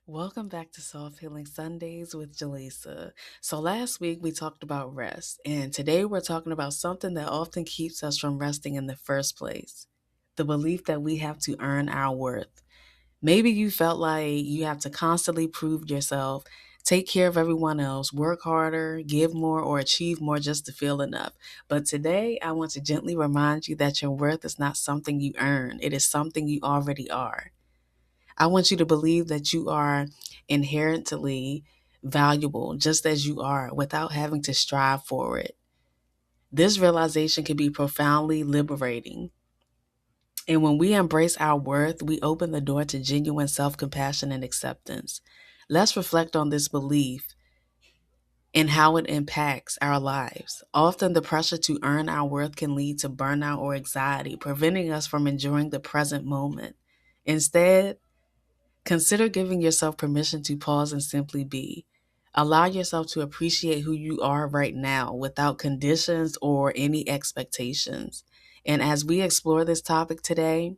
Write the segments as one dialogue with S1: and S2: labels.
S1: Welcome back to Soft Healing Sundays with Jaleesa. So, last week we talked about rest, and today we're talking about something that often keeps us from resting in the first place: the belief that we have to earn our worth. Maybe you felt like you have to constantly prove yourself, take care of everyone else, work harder, give more, or achieve more just to feel enough. But today, I want to gently remind you that your worth is not something you earn, it is something you already are. I want you to believe that you are inherently valuable just as you are without having to strive for it. This realization can be profoundly liberating. And when we embrace our worth, we open the door to genuine self compassion and acceptance. Let's reflect on this belief and how it impacts our lives. Often, the pressure to earn our worth can lead to burnout or anxiety, preventing us from enjoying the present moment. Instead, consider giving yourself permission to pause and simply be. Allow yourself to appreciate who you are right now without conditions or any expectations. And as we explore this topic today,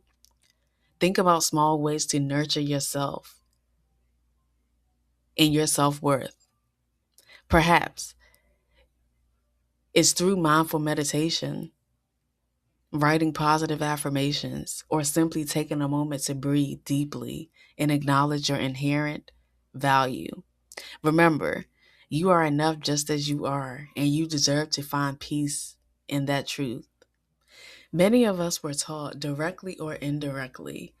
S1: think about small ways to nurture yourself and your self worth. Perhaps it's through mindful meditation, writing positive affirmations, or simply taking a moment to breathe deeply and acknowledge your inherent value. Remember, you are enough just as you are, and you deserve to find peace in that truth. Many of us were taught, directly or indirectly,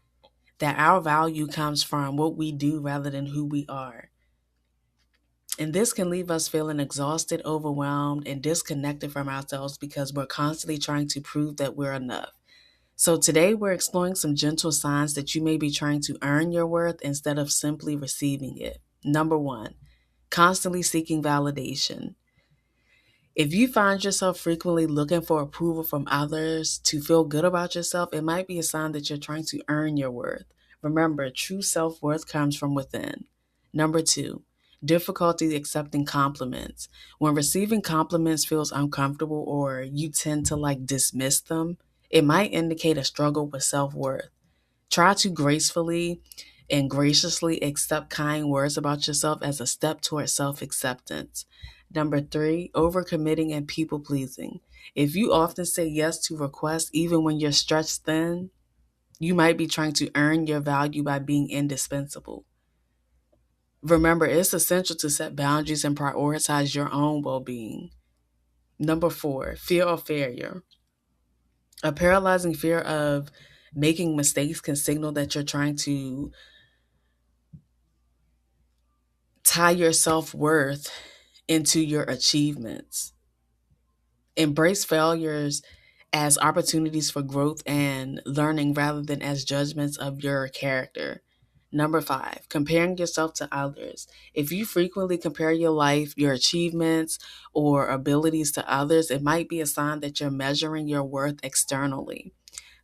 S1: that our value comes from what we do rather than who we are. And this can leave us feeling exhausted, overwhelmed, and disconnected from ourselves because we're constantly trying to prove that we're enough. So today we're exploring some gentle signs that you may be trying to earn your worth instead of simply receiving it. Number one, constantly seeking validation. If you find yourself frequently looking for approval from others to feel good about yourself, it might be a sign that you're trying to earn your worth. Remember, true self worth comes from within. Number two, difficulty accepting compliments. When receiving compliments feels uncomfortable or you tend to dismiss them, it might indicate a struggle with self worth. Try to gracefully and graciously accept kind words about yourself as a step towards self acceptance. Number three, overcommitting and people pleasing. If you often say yes to requests even when you're stretched thin, you might be trying to earn your value by being indispensable. Remember, it's essential to set boundaries and prioritize your own well being. Number four, fear of failure. A paralyzing fear of making mistakes can signal that you're trying to tie your self worth into your achievements. Embrace failures as opportunities for growth and learning rather than as judgments of your character. Number five, comparing yourself to others. If you frequently compare your life, your achievements, or abilities to others, it might be a sign that you're measuring your worth externally.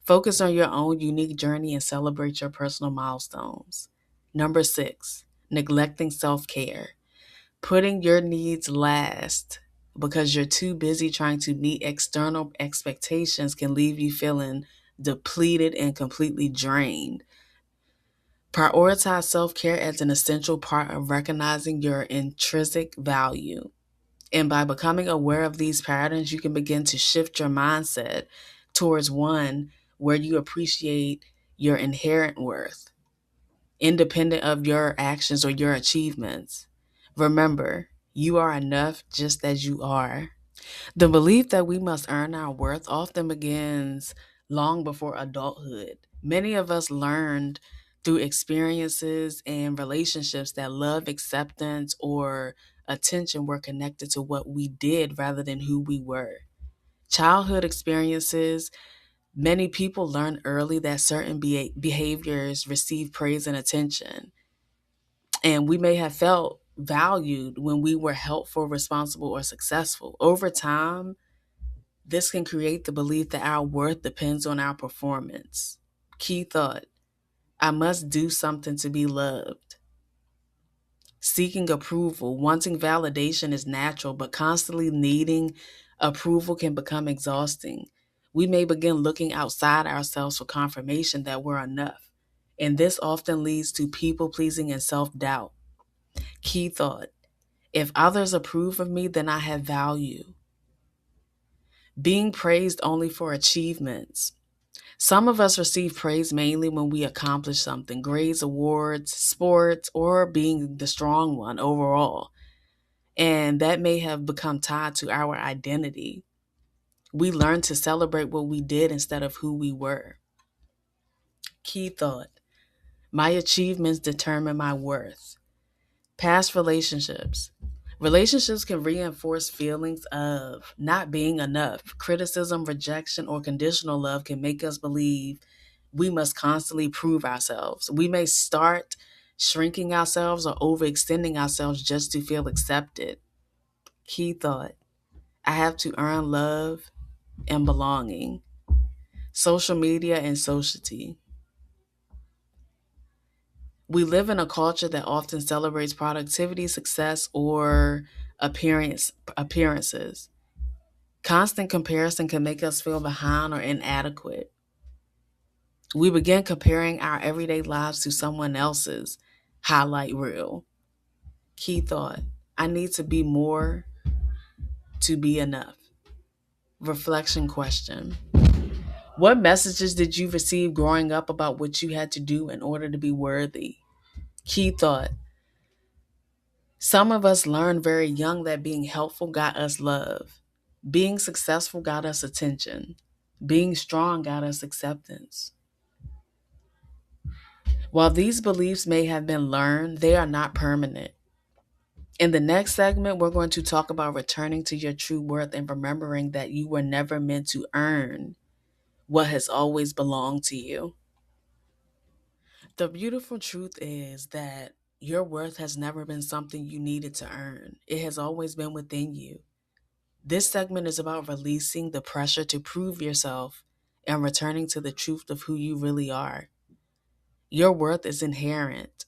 S1: Focus on your own unique journey and celebrate your personal milestones. Number six, neglecting self care. Putting your needs last because you're too busy trying to meet external expectations can leave you feeling depleted and completely drained. Prioritize self care as an essential part of recognizing your intrinsic value. And by becoming aware of these patterns, you can begin to shift your mindset towards one where you appreciate your inherent worth, independent of your actions or your achievements. Remember, you are enough just as you are. The belief that we must earn our worth often begins long before adulthood. Many of us learned through experiences and relationships that love, acceptance, or attention were connected to what we did rather than who we were. Childhood experiences, many people learn early that certain behaviors receive praise and attention. And we may have felt valued when we were helpful, responsible, or successful. Over time, this can create the belief that our worth depends on our performance. Key thought: I must do something to be loved. Seeking approval, wanting validation is natural, but constantly needing approval can become exhausting. We may begin looking outside ourselves for confirmation that we're enough. And this often leads to people pleasing and self doubt. Key thought: if others approve of me, then I have value. Being praised only for achievements. Some of us receive praise mainly when we accomplish something: grades, awards, sports, or being the strong one overall. And that may have become tied to our identity. We learn to celebrate what we did instead of who we were. Key thought: my achievements determine my worth. Past relationships. Relationships can reinforce feelings of not being enough. Criticism, rejection, or conditional love can make us believe we must constantly prove ourselves. We may start shrinking ourselves or overextending ourselves just to feel accepted. Key thought: I have to earn love and belonging. Social media and society. We live in a culture that often celebrates productivity, success, or appearances. Constant comparison can make us feel behind or inadequate. We begin comparing our everyday lives to someone else's highlight reel. Key thought: I need to be more to be enough. Reflection question: what messages did you receive growing up about what you had to do in order to be worthy? Key thought: some of us learned very young that being helpful got us love. Being successful got us attention. Being strong got us acceptance. While these beliefs may have been learned, they are not permanent. In the next segment, we're going to talk about returning to your true worth and remembering that you were never meant to earn what has always belonged to you. The beautiful truth is that your worth has never been something you needed to earn. It has always been within you. This segment is about releasing the pressure to prove yourself and returning to the truth of who you really are. Your worth is inherent.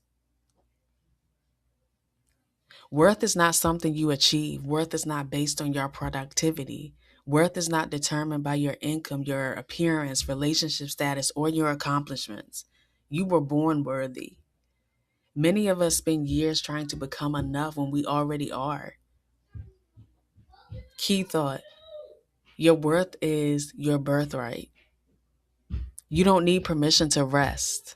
S1: Worth is not something you achieve. Worth is not based on your productivity. Worth is not determined by your income, your appearance, relationship status, or your accomplishments. You were born worthy. Many of us spend years trying to become enough when we already are. Key thought: your worth is your birthright. You don't need permission to rest.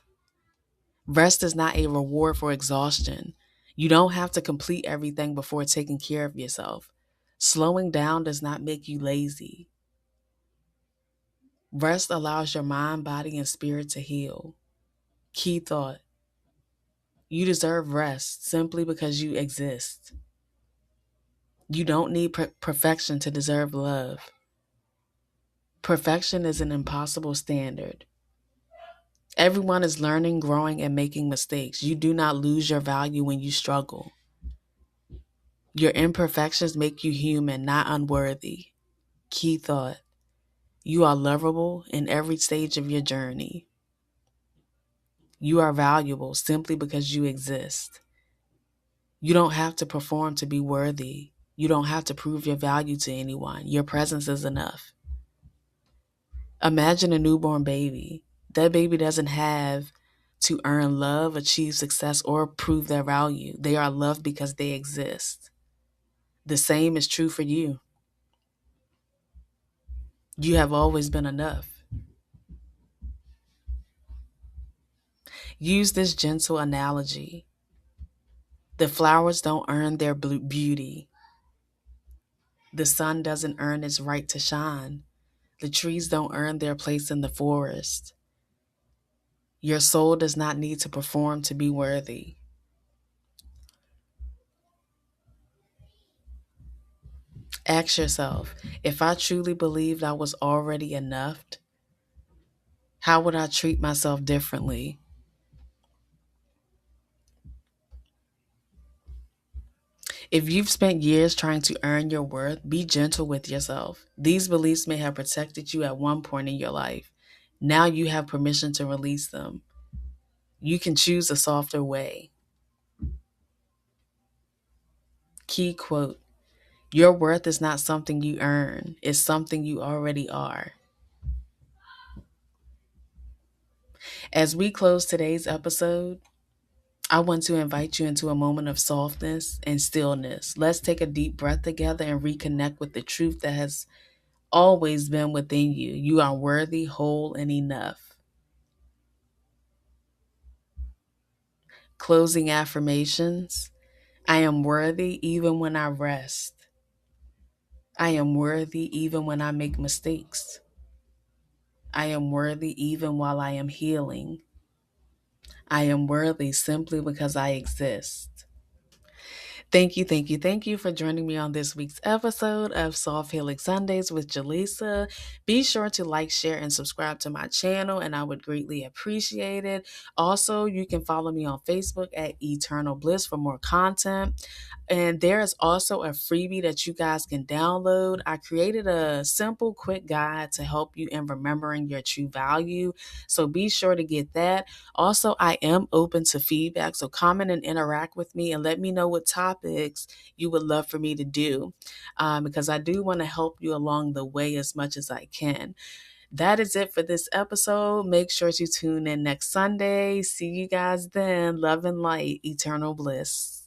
S1: Rest is not a reward for exhaustion. You don't have to complete everything before taking care of yourself. Slowing down does not make you lazy. Rest allows your mind, body, and spirit to heal. Key thought: you deserve rest simply because you exist. You don't need perfection to deserve love. Perfection is an impossible standard. Everyone is learning, growing, and making mistakes. You do not lose your value when you struggle. Your imperfections make you human, not unworthy. Key thought: you are lovable in every stage of your journey. You are valuable simply because you exist. You don't have to perform to be worthy. You don't have to prove your value to anyone. Your presence is enough. Imagine a newborn baby. That baby doesn't have to earn love, achieve success, or prove their value. They are loved because they exist. The same is true for you. You have always been enough. Use this gentle analogy. The flowers don't earn their beauty. The sun doesn't earn its right to shine. The trees don't earn their place in the forest. Your soul does not need to perform to be worthy. Ask yourself, if I truly believed I was already enough, how would I treat myself differently? If you've spent years trying to earn your worth, be gentle with yourself. These beliefs may have protected you at one point in your life. Now you have permission to release them. You can choose a softer way. Key quote: your worth is not something you earn, it's something you already are. As we close today's episode, I want to invite you into a moment of softness and stillness. Let's take a deep breath together and reconnect with the truth that has always been within you. You are worthy, whole, and enough. Closing affirmations. I am worthy even when I rest. I am worthy even when I make mistakes. I am worthy even while I am healing. I am worthy simply because I exist. Thank you for joining me on this week's episode of Soft Healing Sundays with Jaleesa. Be sure to like, share, and subscribe to my channel, and I would greatly appreciate it. Also, you can follow me on Facebook at Eternal Bliss for more content. And there is also a freebie that you guys can download. I created a simple, quick guide to help you in remembering your true value. So be sure to get that. Also, I am open to feedback, so comment and interact with me and let me know what topics you would love for me to do, because I do want to help you along the way as much as I can. That is it for this episode. Make sure to tune in next Sunday. See you guys then. Love and light, eternal bliss.